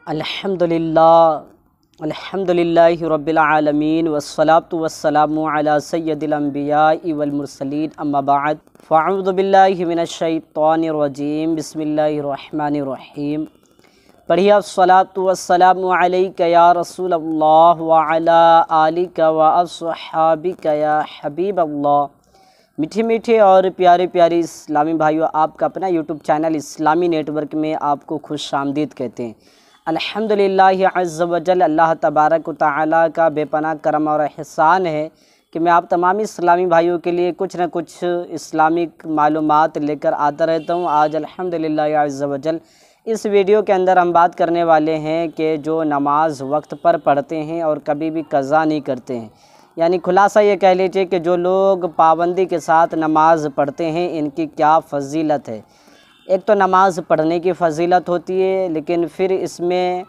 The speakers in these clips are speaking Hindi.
अल्हम्दुलिल्लाहि रब्बिल आलमीन वस्सलातु वस्सलामु अला सय्यदिल अंबियाइ वल मुरसलीन अम्मा बाद फ़अऊज़ु बिल्लाहि मिनश शैतानिर रजीम बिस्मिल्लाहिर रहमानिर रहीम। पढ़िए अस्सलातु वस्सलामु अलैका या रसूलल्लाह व अला आलिका व अस्हाबिका या हबीबल्लाह। मीठे मीठे और प्यारे प्यारे इस्लामी भाइयों, आपका अपना यूट्यूब चैनल इस्लामी नेटवर्क में आपको खुश आमदीद कहते हैं। अल्हम्दुलिल्लाह अज़्ज़ व जल, अल्लाह तबारक व तआला का बेपनाह करम और एहसान है कि मैं आप तमाम इस्लामी भाइयों के लिए कुछ न कुछ इस्लामिक मालूमात लेकर आता रहता हूँ। आज अल्हम्दुलिल्लाह अज़्ज़ व जल इस वीडियो के अंदर हम बात करने वाले हैं कि जो नमाज वक्त पर पढ़ते हैं और कभी भी कज़ा नहीं करते हैं, यानी खुलासा ये कह लीजिए कि जो लोग पाबंदी के साथ नमाज पढ़ते हैं इनकी क्या फ़जीलत है। एक तो नमाज पढ़ने की फ़जीलत होती है, लेकिन फिर इसमें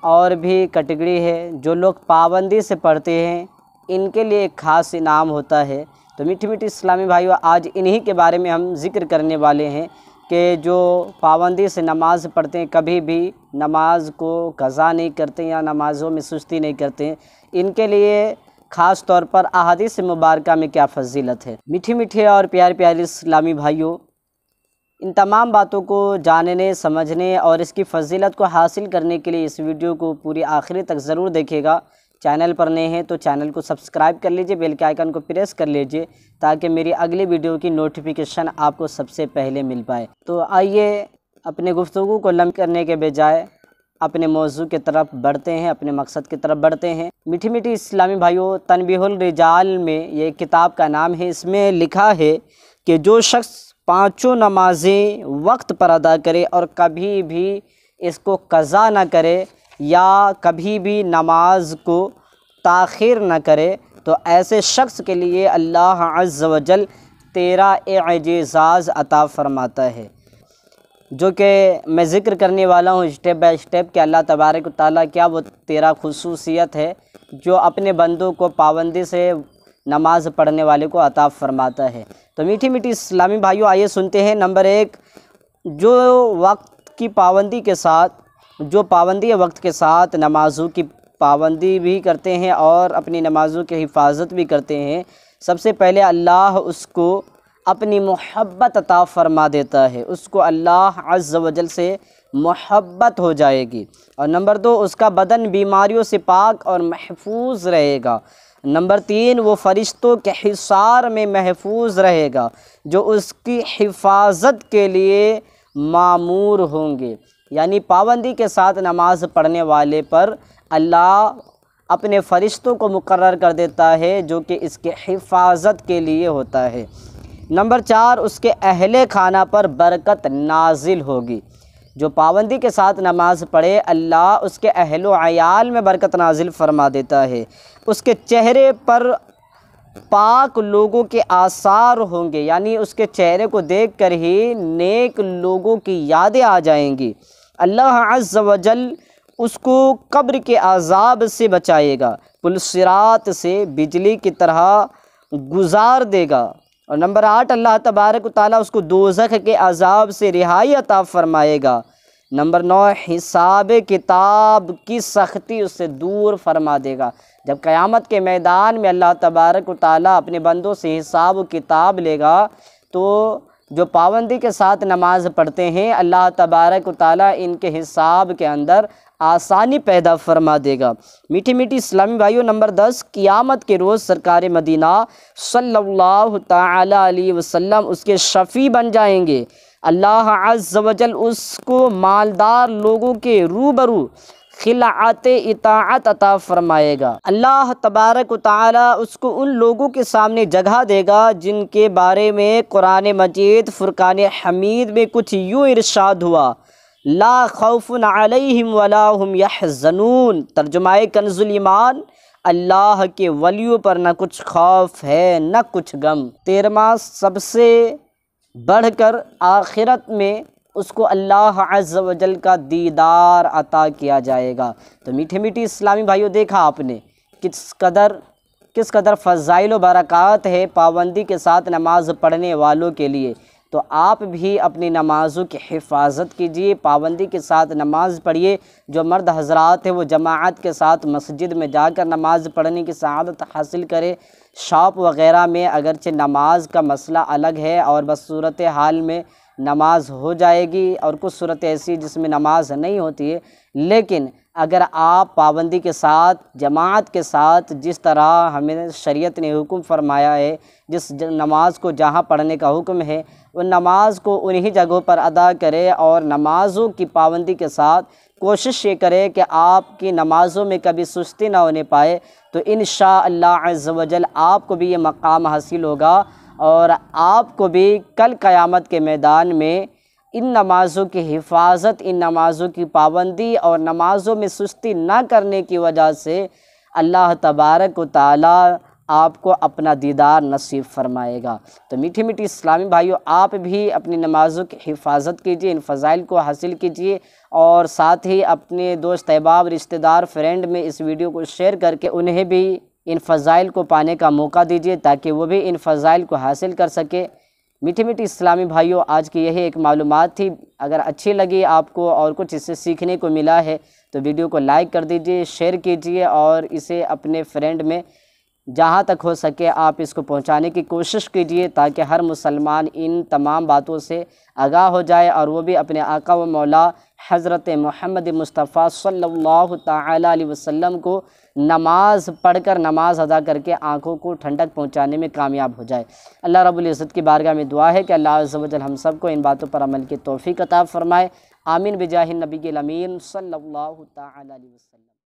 और भी कैटेगरी है। जो लोग पाबंदी से पढ़ते हैं इनके लिए एक ख़ास इनाम होता है। तो मीठी मीठी इस्लामी भाइयों, आज इन्हीं के बारे में हम ज़िक्र करने वाले हैं कि जो पाबंदी से नमाज पढ़ते हैं, कभी भी नमाज को कज़ा नहीं करते या नमाज़ों में सुस्ती नहीं करते हैं, इनके लिए ख़ास तौर पर अहादीस मुबारका में क्या फ़जीलत है। मीठी मीठे और प्यारे प्यारे इस्लामी भाइयों, इन तमाम बातों को जानने, समझने और इसकी फ़जीलत को हासिल करने के लिए इस वीडियो को पूरी आखिरी तक ज़रूर देखिएगा। चैनल पर नए हैं तो चैनल को सब्सक्राइब कर लीजिए, बेल के आइकन को प्रेस कर लीजिए ताकि मेरी अगली वीडियो की नोटिफिकेशन आपको सबसे पहले मिल पाए। तो आइए अपने गुफ्तगू को लंबी करने के बजाय अपने मौजू की तरफ बढ़ते हैं, अपने मकसद की तरफ बढ़ते हैं। मीठी मीठी इस्लामी भाइयों, तनबीहुल रिजाल में ये किताब का नाम है। इसमें लिखा है कि जो शख्स पाँचों नमाज़ें वक्त पर अदा करे और कभी भी इसको कज़ा ना करे या कभी भी नमाज को ताख़ीर न करे, तो ऐसे शख्स के लिए अल्लाह अज़्ज़ व जल 13 एजाज़ अता फ़रमाता है, जो कि मैं ज़िक्र करने वाला हूँ स्टेप बाय स्टेप कि अल्लाह तबारक व तआला क्या वो 13 खुसूसियत है जो अपने बंदों को पाबंदी से नमाज पढ़ने वाले को अता फ़रमाता है। तो मीठी मीठी इस्लामी भाइयों, आइए सुनते हैं। नंबर 1, जो वक्त की पाबंदी के साथ, जो पाबंदी है वक्त के साथ नमाज़ों की पाबंदी भी करते हैं और अपनी नमाज़ों की हिफाजत भी करते हैं, सबसे पहले अल्लाह उसको अपनी मोहब्बत अता फ़रमा देता है, उसको अल्लाह अज़्ज़ व जल से मोहब्बत हो जाएगी। और नंबर 2, उसका बदन बीमारियों से पाक और महफूज रहेगा। नंबर 3, वो फ़रिश्तों के हिसार में महफूज रहेगा जो उसकी हिफाजत के लिए मामूर होंगे। यानी पाबंदी के साथ नमाज पढ़ने वाले पर अल्लाह अपने फ़रिश्तों को मुकर्रर कर देता है जो कि इसके हिफाजत के लिए होता है। नंबर 4, उसके अहले खाना पर बरकत नाजिल होगी। जो पाबंदी के साथ नमाज पढ़े, अल्लाह उसके अहलो अयाल में बरकत नाजिल फ़रमा देता है। उसके चेहरे पर पाक लोगों के आसार होंगे, यानी उसके चेहरे को देखकर ही नेक लोगों की यादें आ जाएंगी। अल्लाह अज़्ज़ व जल उसको कब्र के अज़ाब से बचाएगा, पुलसिरात से बिजली की तरह गुजार देगा। और नंबर 8, अल्लाह तबारक व तआला उसको दोज़ख के अज़ाब से रिहाई अता फ़रमाएगा। नंबर 9, हिसाब किताब की सख्ती उससे दूर फरमा देगा। जब क़यामत के मैदान में अल्लाह तबारक व तआला अपने बंदों से हिसाब किताब लेगा, तो जो पाबंदी के साथ नमाज पढ़ते हैं, अल्लाह तबारक व तआला इनके हिसाब के अंदर आसानी पैदा फरमा देगा। मीठी मीठी इस्लामी भाइयों, नंबर 10, क़यामत के रोज़ सरकार मदीना सल्लल्लाहु तआला अलैहि वसल्लम उसके शफ़ी बन जाएंगे। अल्लाह अज़्ज़ व जल उसको मालदार लोगों के रूबरू खिलाअत इताअत अता फ़रमाएगा। अल्लाह तबारक व तआला उसको उन लोगों के सामने जगह देगा जिनके बारे में कुरान मजीद फ़ुरक़ान हमीद में कुछ यूँ इरशाद हुआ, ला खौफ़ुन अलैहिम वला हुम यहज़नून। तर्जुमाए कंज़ुल ईमान, अल्लाह के वलियों पर न कुछ खौफ है न कुछ गम। 13वां, सबसे बढ़कर आखिरत में उसको अल्लाह अज़्ज़ व जल का दीदार अता किया जाएगा। तो मीठे मीठी इस्लामी भाइयों, देखा आपने किस कदर फ़ज़ाइल व बरक़ात है पाबंदी के साथ नमाज पढ़ने वालों के लिए। तो आप भी अपनी नमाज़ों की हिफाजत कीजिए, पाबंदी के साथ नमाज़ पढ़िए। जो मर्द हजरात है वो जमाअत के साथ मस्जिद में जाकर नमाज़ पढ़ने की सआदत हासिल करे। शॉप वग़ैरह में अगरचे नमाज का मसला अलग है और बस सूरत हाल में नमाज हो जाएगी और कुछ सूरत ऐसी जिसमें नमाज नहीं होती है, लेकिन अगर आप पाबंदी के साथ जमात के साथ जिस तरह हमें शरीयत ने हुक्म फरमाया है, जिस नमाज को जहाँ पढ़ने का हुक्म है, उन नमाज को उन्हीं जगहों पर अदा करें और नमाज़ों की पाबंदी के साथ कोशिश ये करें कि आपकी नमाज़ों में कभी सुस्ती ना होने पाए। तो इंशाअल्लाह अज़्ज़ व जल आपको भी ये मकाम हासिल होगा और आपको भी कल क़यामत के मैदान में इन नमाज़ों की हिफाजत, इन नमाज़ों की पाबंदी और नमाज़ों में सुस्ती ना करने की वजह से अल्लाह तबारक व तआला आपको अपना दीदार नसीब फरमाएगा। तो मीठी मीठी इस्लामी भाइयों, आप भी अपनी नमाज़ों की हिफाजत कीजिए, इन फ़ज़ाइल को हासिल कीजिए और साथ ही अपने दोस्त अहबाब, रिश्तेदार, फ्रेंड में इस वीडियो को शेयर करके उन्हें भी इन फ़ज़ाइल को पाने का मौका दीजिए ताकि वो भी इन फ़ज़ाइल को हासिल कर सके। मीठी मीठी इस्लामी भाइयों, आज की यही एक मालूमात थी। अगर अच्छी लगी आपको और कुछ इससे सीखने को मिला है तो वीडियो को लाइक कर दीजिए, शेयर कीजिए और इसे अपने फ्रेंड में जहाँ तक हो सके आप इसको पहुँचाने की कोशिश कीजिए ताकि हर मुसलमान इन तमाम बातों से आगाह हो जाए और वो भी अपने आका व मौला हज़रत मोहम्मद मुस्तफ़ा सल्लल्लाहु तआला अलैहि वसल्लम को नमाज़ पढ़कर, नमाज अदा करके आँखों को ठंडक पहुँचाने में कामयाब हो जाए। अल्लाह रब्बुल इज़्ज़त की बारगाह में दुआ है कि अल्लाह अज़्ज़ व जल हम सब को इन बातों पर अमल की तौफ़ीक़ अता फ़रमाए। आमीन बिजाहिन नबी अमीन सल्लल्लाहु तआला अलैहि वसल्लम।